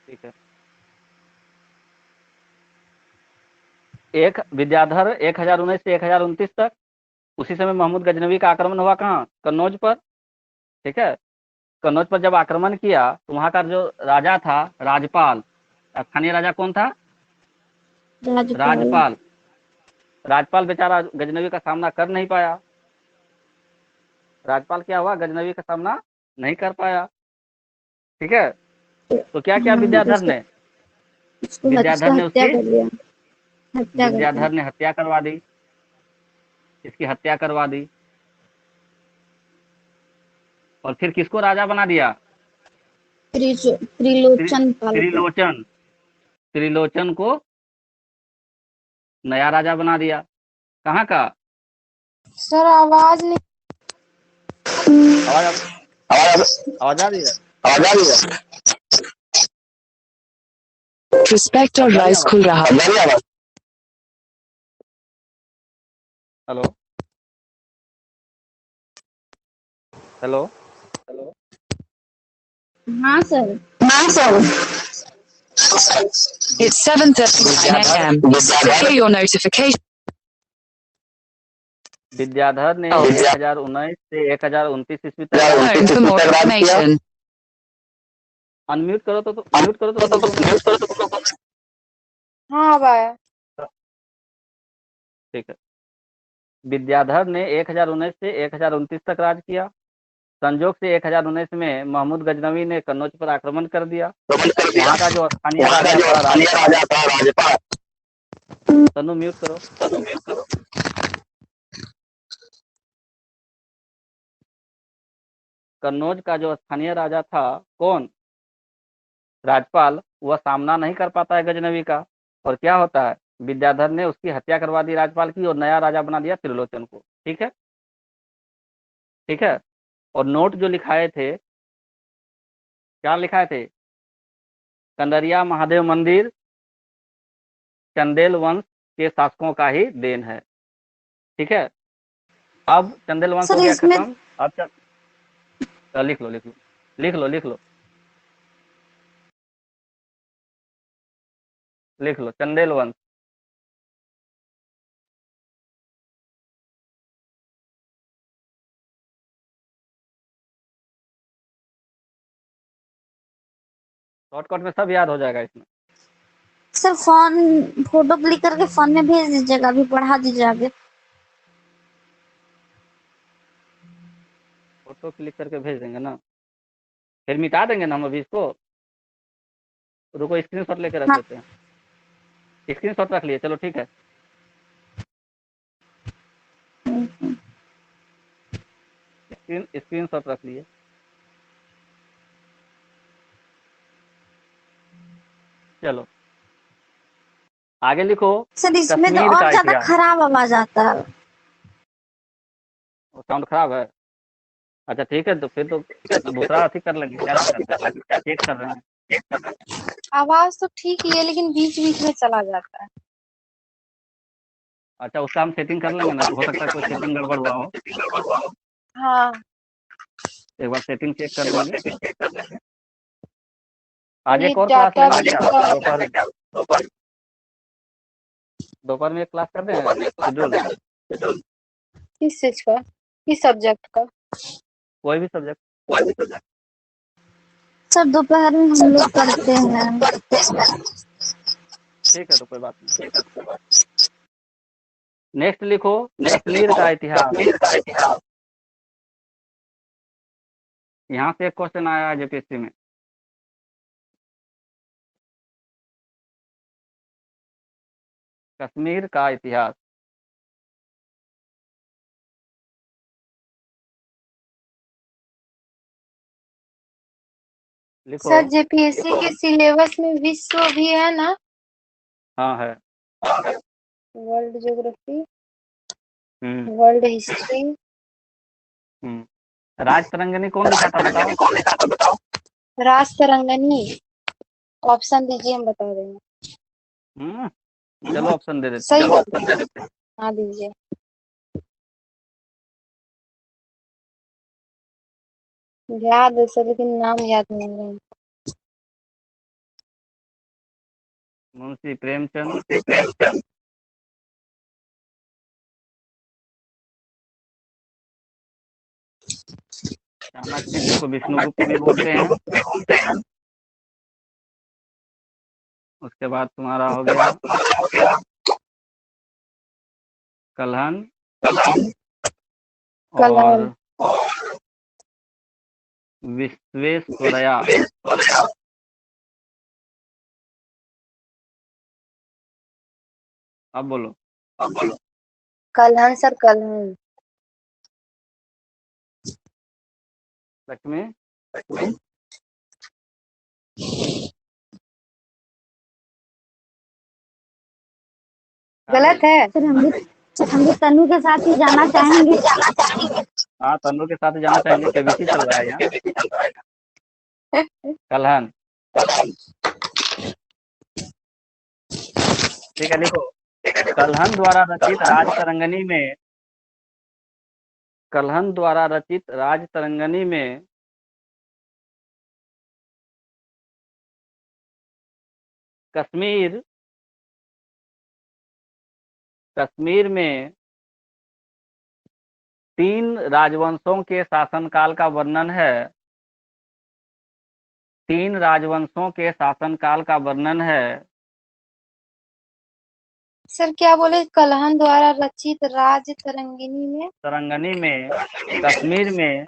ठीक है। एक विद्याधर 1019 से 1029 तक, उसी समय महमूद गजनवी का आक्रमण हुआ कहाँ? कन्नौज पर। ठीक है। कन्नौज पर जब आक्रमण किया तो वहां का जो राजा था, राजपाल, स्थानीय राजा कौन था? राजपाल। राजपाल। राजपाल बेचारा गजनवी का सामना कर नहीं पाया। राजपाल क्या हुआ? गजनवी का सामना नहीं कर पाया। ठीक है। तो क्या किया हाँ, विद्याधर ने? विद्याधर उसका ने हत्या उसकी कर दिया। हत्या कर दिया। विद्याधर ने हत्या करवा दी। इसकी हत्या करवा दी। और फिर किसको राजा बना दिया? त्रिलोचन पाल को। त्रिलोचन। त्रिलोचन को नया राजा बना दिया। कहाँ का? सर आवाज नहीं। आवाज आवाज आ रही है? आवाज आ रही है? रिस्पेक्ट और आवाज आ रही है? राइस खुल रहा है। Hello hello. हाँ सर। हाँ sir. It's 7:39 Vidyadhar a.m. Secure your notification. Vidyadhar ने 1019 से 1029 ईस्वी तक राज Phone किया। for more information. अनम्यूट करो तो म्यूट करो तो तुम लोग को। हाँ अब आया। ठीक है। विद्याधर ने 1019 से 1029 तक राज किया। संजोग से 1019 में महमूद गजनवी ने कन्नौज पर आक्रमण कर दिया। वहां का जो स्थानीय राजा था, राजपाल। तनु म्यूट करो। कन्नौज का जो स्थानीय राजा था, कौन? राजपाल। वह सामना नहीं कर पाता है गजनवी का। और क्या होता है? विद्याधर ने उसकी हत्या करवा दी राजपाल की, और नया राजा बना दिया त्रिलोचन को। ठीक है। ठीक है। और नोट जो लिखाए थे, क्या लिखाए थे? कंदरिया महादेव मंदिर चंदेल वंश के शासकों का ही देन है। ठीक है। अब चंदेल वंश हो सर गया इसमें खत्म। अब लिख लो लिख लो लिख लो लिख लो लिख लो चंदेल वंश। शॉर्टकट में सब याद हो जाएगा इसमें। सर फोटो क्लिक करके फोन में भेज दीजिएगा, अभी पढ़ा दीजिए आगे। फोटो क्लिक करके भेज देंगे ना, फिर मिटा देंगे ना हम अभी इसको। रुको, स्क्रीनशॉट लेके रख हाँ। लेते हैं। स्क्रीनशॉट रख लिए, चलो ठीक है। स्क्रीनशॉट रख लिए। चलो आगे लिखो। सर इसमें तो कश्मीर और का ज्यादा इतिहास। खराब आवाज आता है। साउंड खराब है? अच्छा ठीक है, तो फिर तो दूसरा अथी कर लेंगे। क्या दिक्कत है? चेक कर रहे हैं। आवाज तो ठीक ही है लेकिन बीच बीच में चला जाता है। अच्छा, उसका हम सेटिंग कर लेंगे ना, हो सकता है कोई सेटिंग गड़बड़ हुआ हो। हाँ। एक बार सेटिंग चेक कर लेंगे। आज ये एक और क्लास डाटा लेंगे भी क्या? दोपहर में एक क्लास कर दें शेड्यूल। किस चीज का, किस सब्जेक्ट का? कोई भी सब्जेक्ट। सर दोपहर में हम लोग करते हैं। ठीक है, तो कोई बात नहीं। नेक्स्ट लिखो, कश्मीर का इतिहास। यहाँ से एक क्वेश्चन आया है जेपीएससी में। कश्मीर का इतिहास लिखो। सर जेपीएससी के सिलेबस में विश्व भी है ना? हाँ है। वर्ल्ड ज्योग्राफी, हम्म वर्ल्ड हिस्ट्री। राज तरंगिणी कौन लिखा था बताओ? राज तरंगनी। ऑप्शन दीजिए, हम बता देंगे। हम्म चलो ऑप्शन दे देते सही हैं। बोल। हाँ दीजिए। याद है सर लेकिन नाम याद नहीं है। मुंशी प्रेमचंद, चाणक्य जिसको विष्णुगुप्त भी बोलते हैं। उसके बाद तुम्हारा हो गया कल्हन और विश्वेश्वरैया। अब बोलो। कलहन सर, कलहन। लक्ष्मी, गलत है। हम भी तनु के साथ ही जाना चाहेंगे। हाँ, तनु के साथ जाना चाहेंगे। केबीसी चल रहा है यहाँ। कल्हन, ठीक है, लिखो। कल्हन द्वारा रचित राजतरंगिणी में, कल्हन द्वारा रचित राजतरंगिणी में कश्मीर, कश्मीर में 3 राजवंशों के शासनकाल का वर्णन है। 3 राजवंशों के शासनकाल का वर्णन है। सर क्या बोले? कलहन द्वारा रचित राज तरंगिणी में तरंगिणी में कश्मीर में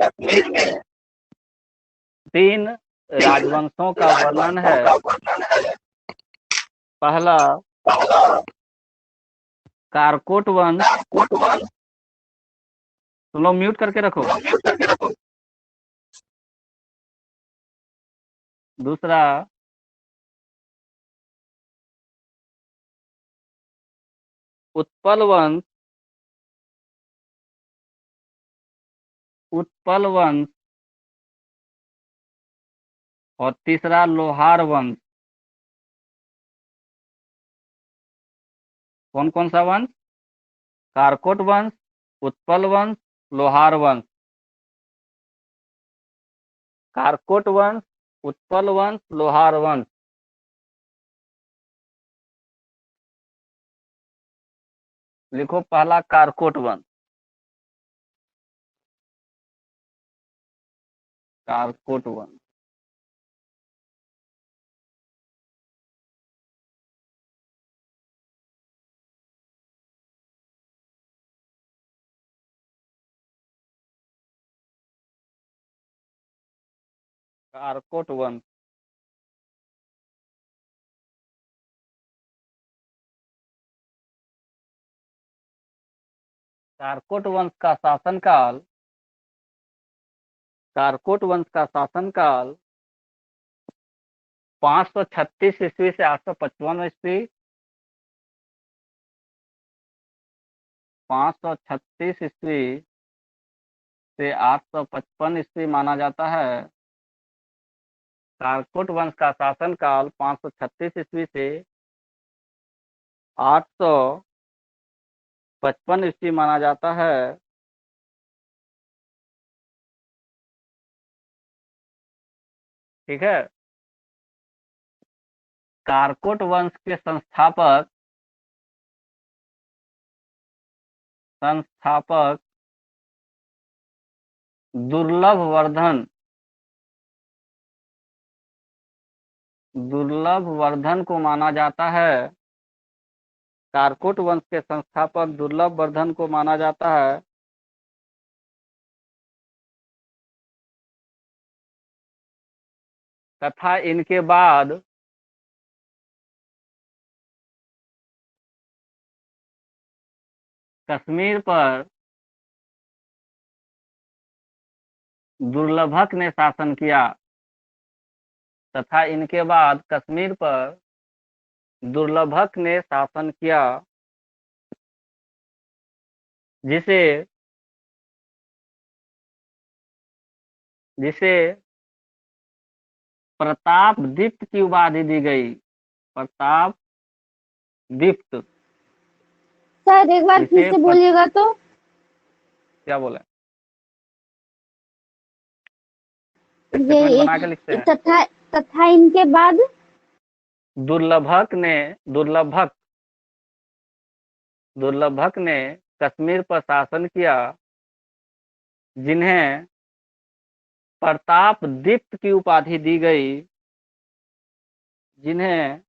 3 राजवंशों का वर्णन है। पहला कारकोट वंश, तुम लोग म्यूट करके रखो। दूसरा उत्पल वंश, उत्पल वंश। और तीसरा लोहार वंश। कौन कौन सा वंश? कारकोट वंश, उत्पल वंश, लोहार वंश। कारकोट वंश, उत्पल वंश, लोहार वंश। लिखो पहला कारकोट वंश। कारकोट वंश, कारकोट वंश। कारकोट वंश का शासनकाल, कारकोट वंश का शासनकाल 536 ईस्वी से 855 ईस्वी, 536 ईस्वी से 855 ईस्वी माना जाता है। कारकोट वंश का शासनकाल 536 ईस्वी से 855 ईस्वी माना जाता है। ठीक है। कारकोट वंश के संस्थापक, संस्थापक दुर्लभवर्धन, दुर्लभवर्धन को माना जाता है। कारकोट वंश के संस्थापक दुर्लभवर्धन को माना जाता है। तथा इनके बाद कश्मीर पर दुर्लभक ने शासन किया। तथा इनके बाद कश्मीर पर दुर्लभक ने शासन किया, जिसे जिसे प्रताप दीप्त की उपाधि दी गई। प्रताप दीप्त। सर एक बार फिर इसे से बोलिएगा तो। क्या बोले? स्टेटमेंट ये बना के लिखते हैं। तथा इनके बाद दुर्लभक ने दुर्लभक दुर्लभक ने कश्मीर पर शासन किया, जिन्हें प्रतापदीप्त की उपाधि दी गई, जिन्हें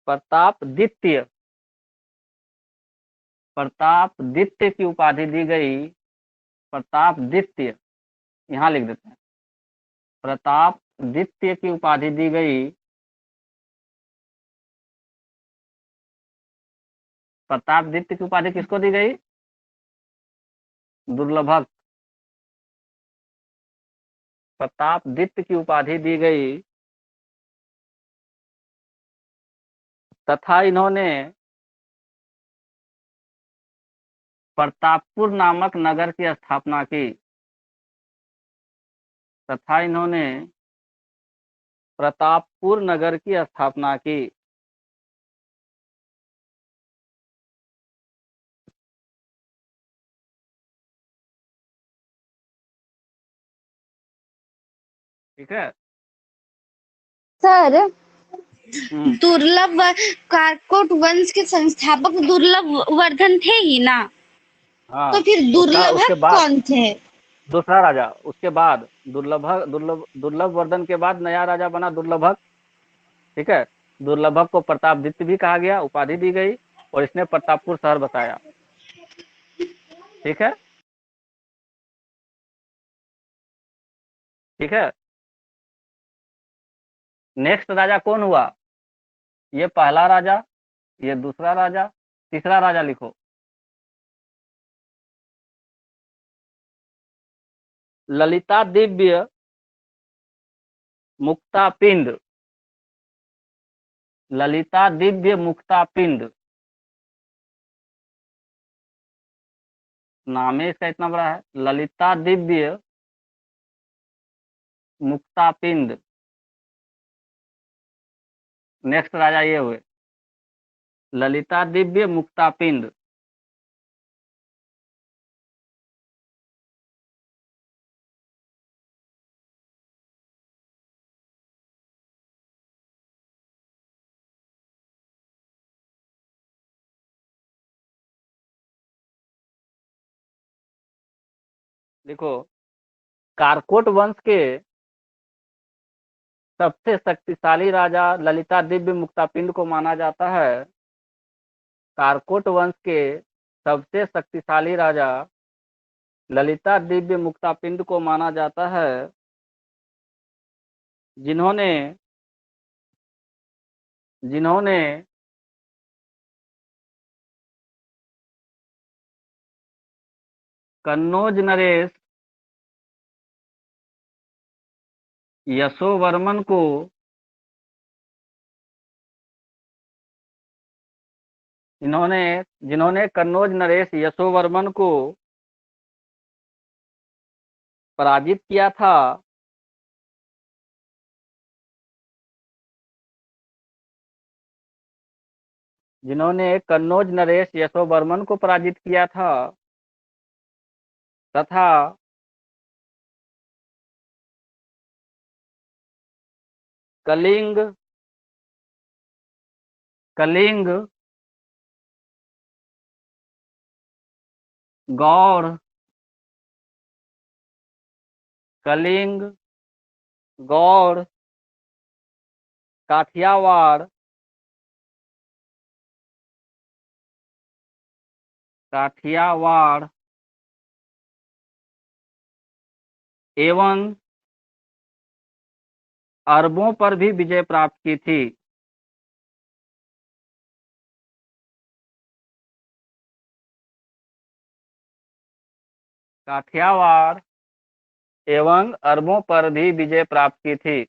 प्रतापदित्य प्रतापदित्य की उपाधि दी गई। प्रतापदित्य यहाँ लिख देते हैं, प्रतापदित्य की उपाधि दी गई। प्रतापदित्य की उपाधि किसको दी गई? दुर्लभक। प्रतापदित्य की उपाधि दी गई तथा इन्होंने प्रतापपुर नामक नगर की स्थापना की। तथा इन्होंने प्रतापपुर नगर की स्थापना की। ठीक है। सर, हम्म, दुर्लभ कारकोट वंश के संस्थापक दुर्लभ वर्धन थे ही ना, हाँ। तो फिर उसके दुर्लभक बाद कौन थे? दूसरा राजा, उसके बाद दुर्लभ वर्धन के बाद नया राजा बना दुर्लभक। ठीक है। दुर्लभक को प्रतापदित्य भी कहा गया, उपाधि दी गई, और इसने प्रतापपुर शहर बसाया। ठीक है। ठीक है। नेक्स्ट राजा कौन हुआ? ये पहला राजा, ये दूसरा राजा, तीसरा राजा लिखो। ललिता दिव्य मुक्तापिंड। ललिता दिव्य मुक्तापिंड, नाम है इसका इतना बड़ा है, ललिता दिव्य मुक्तापिंड। नेक्स्ट राजा ये हुए, ललिता दिव्य मुक्तापिंड। देखो, कारकोट वंश के सबसे शक्तिशाली राजा ललिता दिव्य मुक्तापिंड को माना जाता है। कारकोट वंश के सबसे शक्तिशाली राजा ललिता दिव्य मुक्तापिंड को माना जाता है, जिन्होंने जिन्होंने कन्नौज नरेश यशोवर्मन को इन्होंने जिन्होंने कन्नौज नरेश यशोवर्मन को पराजित किया था, जिन्होंने कन्नौज नरेश यशोवर्मन को पराजित किया था तथा कलिंग कलिंग गौड़ कलिंग गौड़ काठियावाड़ काठियावाड़ एवं अरबों पर भी विजय प्राप्त की थी। काठियावाड़ एवं अरबों पर भी विजय प्राप्त की थी।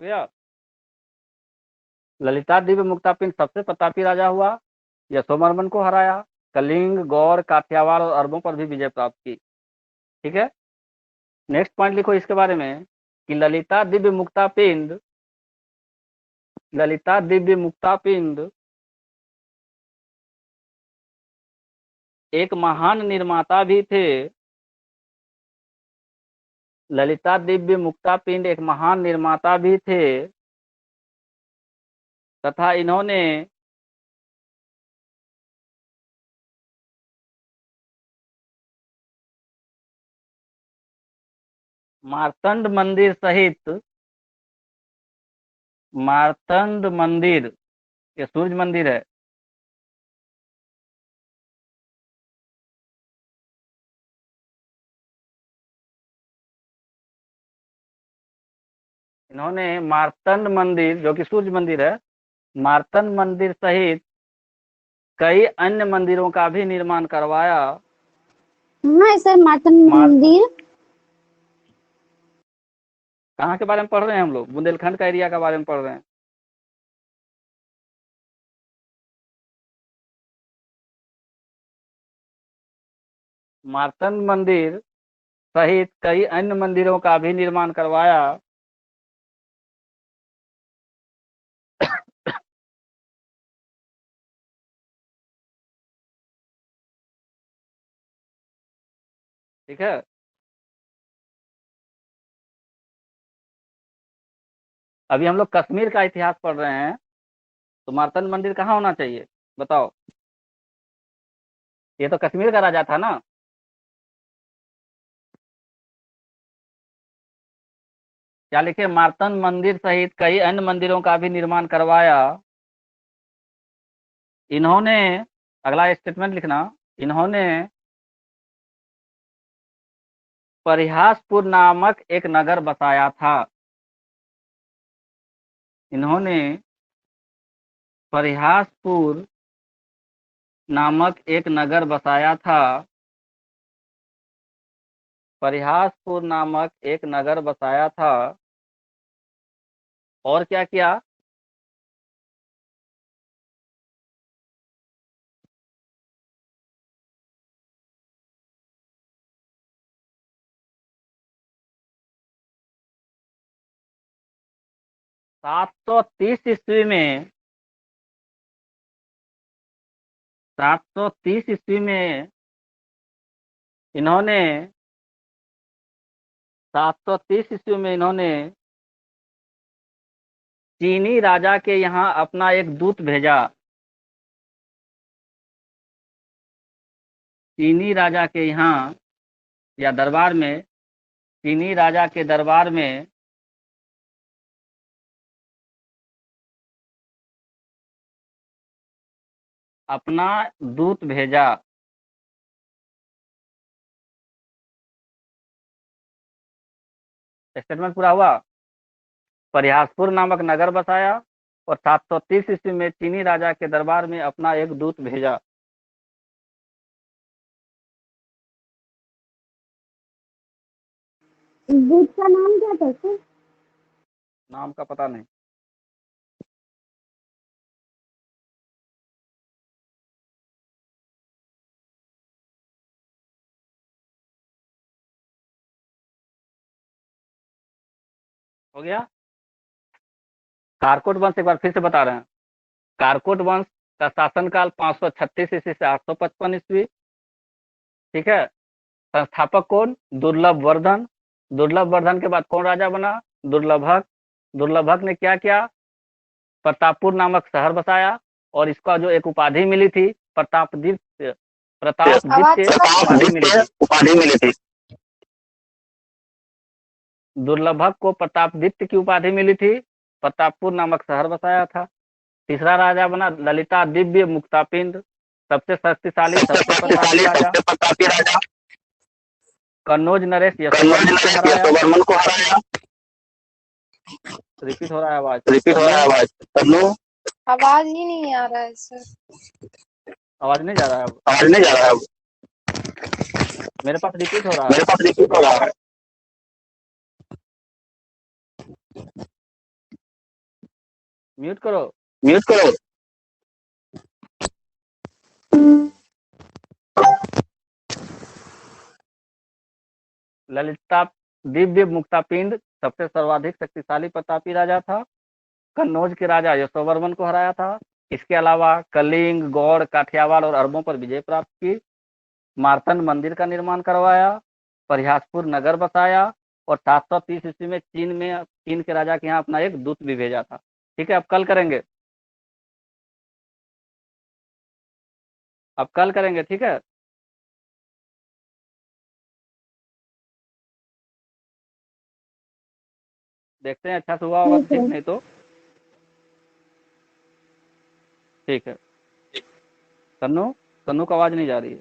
क्लियर। ललिता दिव्य मुक्तापिंड सबसे प्रतापी राजा हुआ, यशोवर्मन को हराया, कलिंग, गौर, काठियावाड़ और अरबों पर भी विजय प्राप्त की। ठीक है, नेक्स्ट पॉइंट लिखो इसके बारे में कि ललिता दिव्य मुक्तापिंड एक महान निर्माता भी थे। ललिता दिव्य मुक्तापिंड एक महान निर्माता भी थे तथा इन्होंने मार्तंड मंदिर, ये सूर्य मंदिर है, इन्होंने मार्तंड मंदिर जो कि सूर्य मंदिर है, मार्तंड मंदिर सहित कई अन्य मंदिरों का भी निर्माण करवाया। हाँ सर, मार्तंड मंदिर कहाँ के बारे में पढ़ रहे हैं हम लोग? बुंदेलखंड का एरिया के बारे में पढ़ रहे हैं। मार्तंड मंदिर सहित कई अन्य मंदिरों का भी निर्माण करवाया। ठीक है, अभी हम लोग कश्मीर का इतिहास पढ़ रहे हैं, तो मार्तंड मंदिर कहाँ होना चाहिए बताओ? ये तो कश्मीर का राजा था ना। क्या लिखे? मार्तंड मंदिर सहित कई अन्य मंदिरों का भी निर्माण करवाया। इन्होंने, अगला स्टेटमेंट लिखना, इन्होंने परिहासपुर नामक एक नगर बसाया था। इन्होंने परिहासपुर नामक एक नगर बसाया था। परिहासपुर नामक एक नगर बसाया था। और क्या किया? सात सौ तीस ईस्वी में 730 ईस्वी में इन्होंने 730 ईस्वी में इन्होंने चीनी राजा के यहाँ अपना एक दूत भेजा। चीनी राजा के यहाँ या दरबार में, चीनी राजा के दरबार में अपना दूत भेजा। स्टेटमेंट पूरा हुआ। परिहासपुर नामक नगर बसाया और 730 ईस्वी में चीनी राजा के दरबार में अपना एक दूत भेजा। दूध का नाम क्या था सर? नाम का पता नहीं। हो गया। कारकोट वंश एक बार फिर से बता रहे हैं। कारकोट वंश का शासनकाल 536 ईस्वी से 855 ईस्वी। ठीक है, संस्थापक कौन? दुर्लभवर्धन। दुर्लभवर्धन के बाद कौन राजा बना? दुर्लभक। दुर्लभक ने क्या किया? प्रतापपुर नामक शहर बसाया और इसका जो एक उपाधि मिली थी, प्रतापदित्य उपाधि मिली थी। दुर्लभक को प्रतापदित्य की उपाधि मिली थी, प्रतापपुर नामक शहर बसाया था। तीसरा राजा बना ललिता दिव्य मुक्तापिंड, सबसे शक्तिशाली, सबसे प्रतापी राजा। कन्नौज नरेश यशोवर्मन को हराया। रिपीट हो रहा है आवाज। आवाज ही नहीं आ रहा है सर। आवाज नहीं जा रहा है? मेरे पास रिपीट हो रहा है। म्यूट करो। म्यूट करो। ललिता दिव्य मुक्तापिंड सबसे सर्वाधिक शक्तिशाली प्रतापी राजा था। कन्नौज के राजा यशोवर्मन को हराया था। इसके अलावा कलिंग, गौड़, काठियावाड़ और अरबों पर विजय प्राप्त की। मार्तंड मंदिर का निर्माण करवाया। परिहासपुर नगर बसाया और 730 ईस्वी में चीन के राजा के यहाँ अपना एक दूत भी भेजा था। ठीक है, अब कल करेंगे, अब कल करेंगे, ठीक है। देखते हैं अच्छा से हुआ होगा, ठीक, नहीं तो ठीक है। तन्नू, तन्नू को आवाज नहीं जा रही है।